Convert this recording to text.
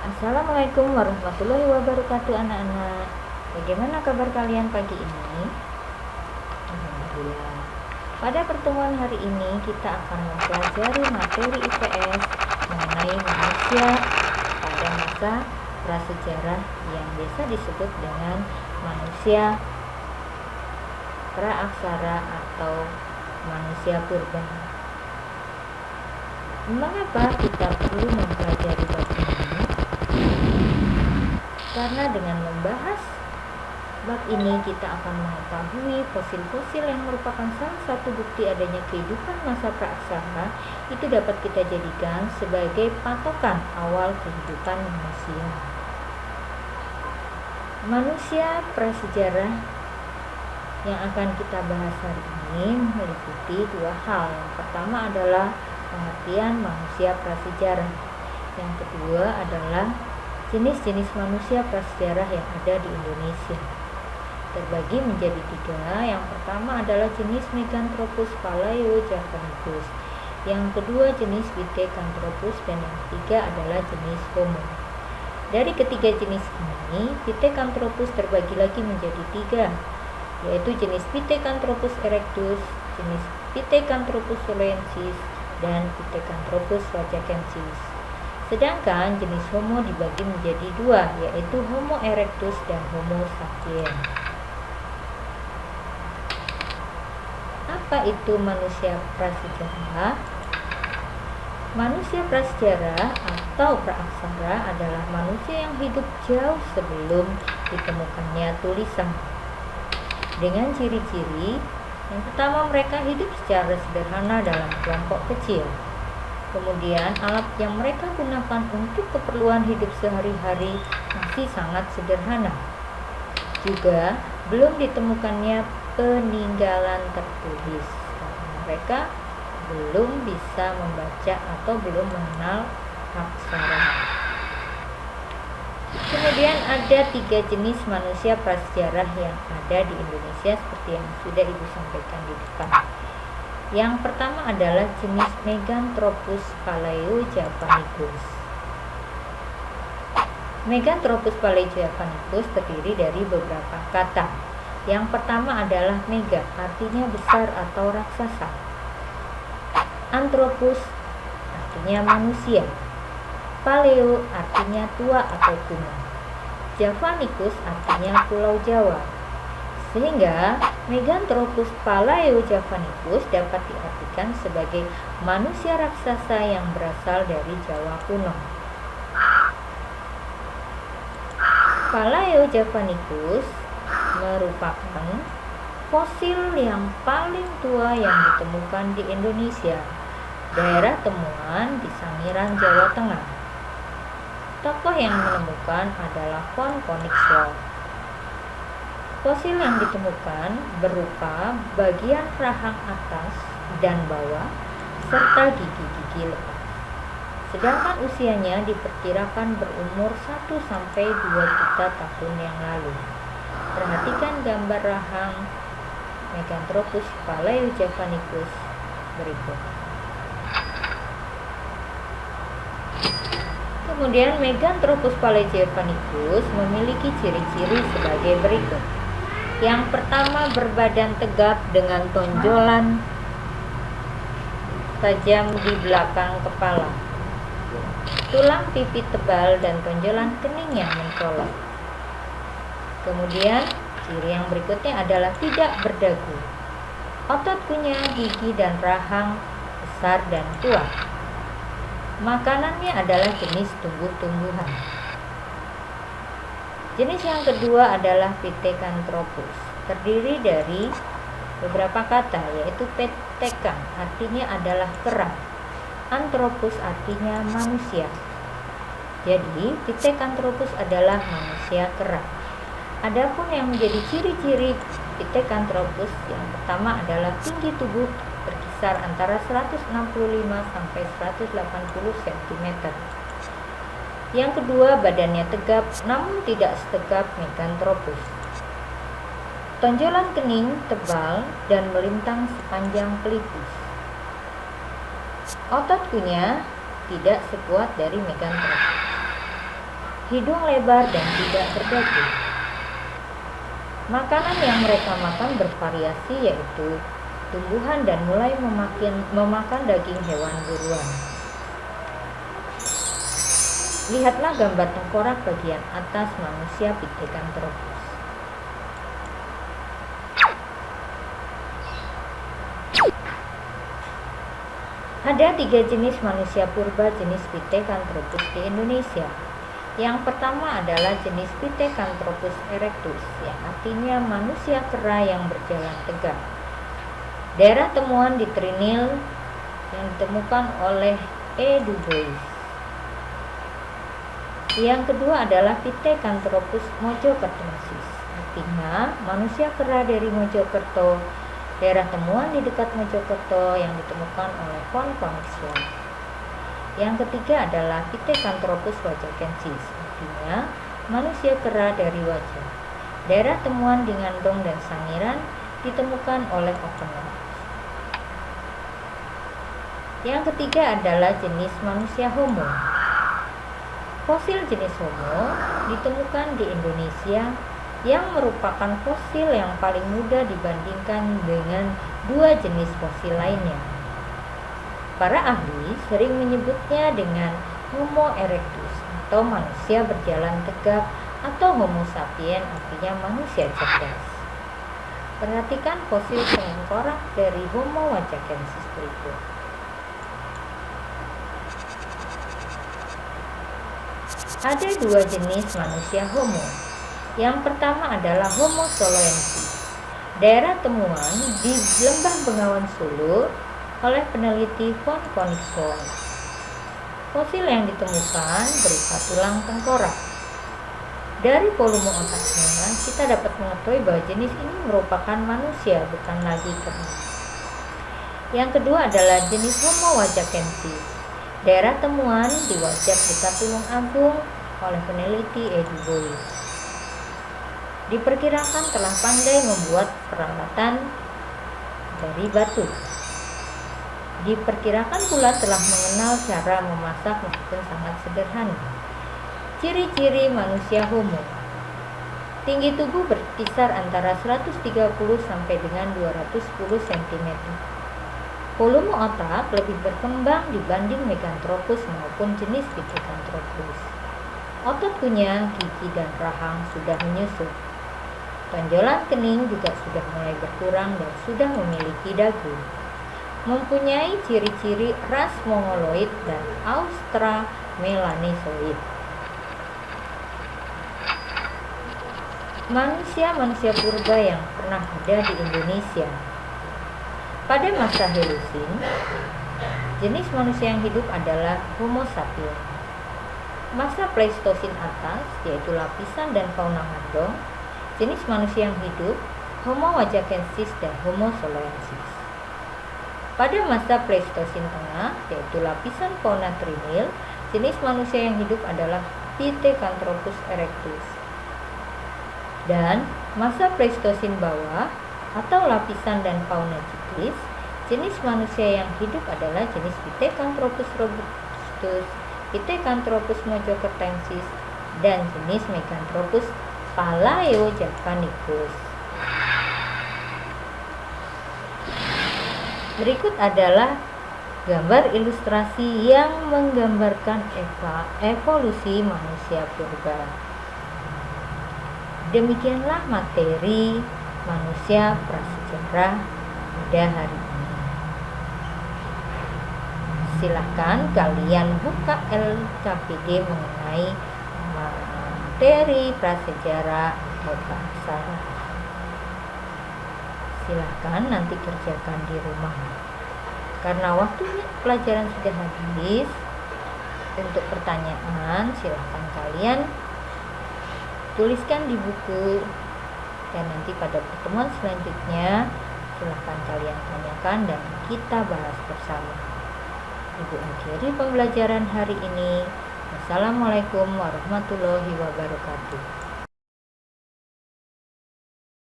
Assalamualaikum warahmatullahi wabarakatuh anak-anak. Bagaimana kabar kalian pagi ini? Alhamdulillah. Pada pertemuan hari ini kita akan mempelajari materi IPS mengenai manusia pada masa prasejarah yang biasa disebut dengan manusia praaksara atau manusia purba. Mengapa kita perlu mempelajari bab ini? Karena dengan membahas bab ini kita akan mengetahui fosil-fosil yang merupakan salah satu bukti adanya kehidupan masa praaksara itu dapat kita jadikan sebagai patokan awal kehidupan manusia. Manusia prasejarah yang akan kita bahas hari ini meliputi dua hal. Yang pertama adalah pengertian manusia prasejarah. Yang kedua adalah jenis-jenis manusia prasejarah yang ada di Indonesia. Terbagi menjadi tiga. Yang pertama adalah jenis Meganthropus palaeojavanicus. Yang kedua jenis Pithecanthropus dan yang ketiga adalah jenis Homo. Dari ketiga jenis ini, Pithecanthropus terbagi lagi menjadi tiga, yaitu jenis Pithecanthropus erectus, jenis Pithecanthropus solensis, dan Pithecanthropus wajakensis. Sedangkan jenis Homo dibagi menjadi dua, yaitu Homo erectus dan Homo sapiens. Apa itu manusia prasejarah? Manusia prasejarah atau praaksara adalah manusia yang hidup jauh sebelum ditemukannya tulisan. Dengan ciri-ciri, yang pertama mereka hidup secara sederhana dalam kelompok kecil. Kemudian alat yang mereka gunakan untuk keperluan hidup sehari-hari masih sangat sederhana. Juga belum ditemukannya peninggalan tertulis karena mereka belum bisa membaca atau belum mengenal aksara. Kemudian ada tiga jenis manusia prasejarah yang ada di Indonesia seperti yang sudah Ibu sampaikan di depan. Yang pertama adalah jenis Meganthropus palaeojavanicus. Meganthropus palaeojavanicus terdiri dari beberapa kata. Yang pertama adalah mega, artinya besar atau raksasa. Anthropus artinya manusia. Paleo artinya tua atau kuno. Javanicus artinya pulau Jawa. Sehingga Meganthropus palaeojavanicus dapat diartikan sebagai manusia raksasa yang berasal dari Jawa kuno. Palaeojavanicus merupakan fosil yang paling tua yang ditemukan di Indonesia. Daerah temuan di Sangiran, Jawa Tengah. Tokoh yang menemukan adalah Von Koenigswald. Fosil yang ditemukan berupa bagian rahang atas dan bawah serta gigi-gigi lepas. Sedangkan usianya diperkirakan berumur 1-2 juta tahun yang lalu. Perhatikan gambar rahang Meganthropus palaeojavanicus berikut. Kemudian Meganthropus palaeojavanicus memiliki ciri-ciri sebagai berikut. Yang pertama, berbadan tegap dengan tonjolan tajam di belakang kepala, tulang pipi tebal dan tonjolan kening yang mencolok. Kemudian ciri yang berikutnya adalah tidak berdagu. Otot kunyah, gigi dan rahang besar dan kuat. Makanannya adalah jenis tumbuh-tumbuhan. Jenis yang kedua adalah Pithecanthropus. Terdiri dari beberapa kata, yaitu Pithecan artinya adalah kera. Anthropus artinya manusia. Jadi Pithecanthropus adalah manusia kera. Adapun yang menjadi ciri-ciri Pithecanthropus yang pertama adalah tinggi tubuh berkisar antara 165 sampai 180 cm. Yang kedua, badannya tegap namun tidak setegap Meganthropus. Tonjolan kening tebal dan melintang sepanjang pelipis. Otot kunyah tidak sekuat dari Meganthropus. hidung lebar dan tidak berdaging. Makanan yang mereka makan bervariasi, yaitu tumbuhan dan mulai memakan daging hewan buruan. Lihatlah gambar tengkorak bagian atas manusia Pithecanthropus. Ada 3 jenis manusia purba jenis Pithecanthropus di Indonesia. Yang pertama adalah jenis Pithecanthropus erectus, yang artinya manusia kera yang berjalan tegak. Daerah temuan di Trinil yang ditemukan oleh E. du Bois. Yang kedua adalah Pithecanthropus mojokertensis, artinya manusia kera dari Mojokerto. Daerah temuan di dekat Mojokerto yang ditemukan oleh von Koenigswald. Yang ketiga adalah Pithecanthropus wajakensis, artinya manusia kera dari wajah. Daerah temuan di Ngandong dan Sangiran ditemukan oleh Oppenau. Yang ketiga adalah jenis manusia Homo. Fosil jenis Homo ditemukan di Indonesia, yang merupakan fosil yang paling muda dibandingkan dengan 2 jenis fosil lainnya. Para ahli sering menyebutnya dengan Homo erectus atau manusia berjalan tegak, atau Homo sapien artinya manusia cerdas. Perhatikan fosil tengkorak dari Homo wajakensis berikut. Ada 2 jenis manusia Homo. Yang pertama adalah Homo soloensis. Daerah temuan di Lembah Bengawan Solo oleh peneliti von Koenigswald. Fosil yang ditemukan berupa tulang tengkorak. Dari volume otaknya, kita dapat mengetahui bahwa jenis ini merupakan manusia, bukan lagi kera. Yang kedua adalah jenis Homo wajakensis. Daerah temuan di Wajak dekat Tulung Agung oleh peneliti E. du Bois. Diperkirakan telah pandai membuat peralatan dari batu. Diperkirakan pula telah mengenal cara memasak meskipun sangat sederhana. Ciri-ciri manusia Homo. Tinggi tubuh berkisar antara 130 sampai dengan 210 cm. Volume otak lebih berkembang dibanding Meganthropus maupun jenis Pithecanthropus. Otot kunyah, gigi, dan rahang sudah menyusut. Tonjolan kening juga sudah mulai berkurang dan sudah memiliki dagu. Mempunyai ciri-ciri ras Mongoloid dan Australopithecus. Manusia-manusia purba yang pernah ada di Indonesia. Pada masa Holocene, jenis manusia yang hidup adalah Homo sapiens. Masa Pleistosin atas, yaitu lapisan dan fauna Ngandong, jenis manusia yang hidup Homo wajakensis dan Homo soloensis. Pada masa Pleistosin tengah, yaitu lapisan fauna Trinil, jenis manusia yang hidup adalah Pithecanthropus erectus. Dan masa Pleistosin bawah atau lapisan dan fauna Ciclis, jenis manusia yang hidup adalah jenis Pithecanthropus robustus, Pithecanthropus mojokertensis, dan jenis Meganthropus palaeojavanicus. Berikut adalah gambar ilustrasi yang menggambarkan evolusi manusia purba. Demikianlah materi manusia prasejarah pada hari ini. Silahkan kalian buka LKPD mengenai materi prasejarah atau bahasa. Silahkan nanti kerjakan di rumah. Karena waktu pelajaran sudah habis, untuk pertanyaan silahkan kalian tuliskan di buku, dan nanti pada pertemuan selanjutnya silahkan kalian tanyakan dan kita bahas bersama. Ibu akhiri pembelajaran hari ini. Wassalamualaikum warahmatullahi wabarakatuh.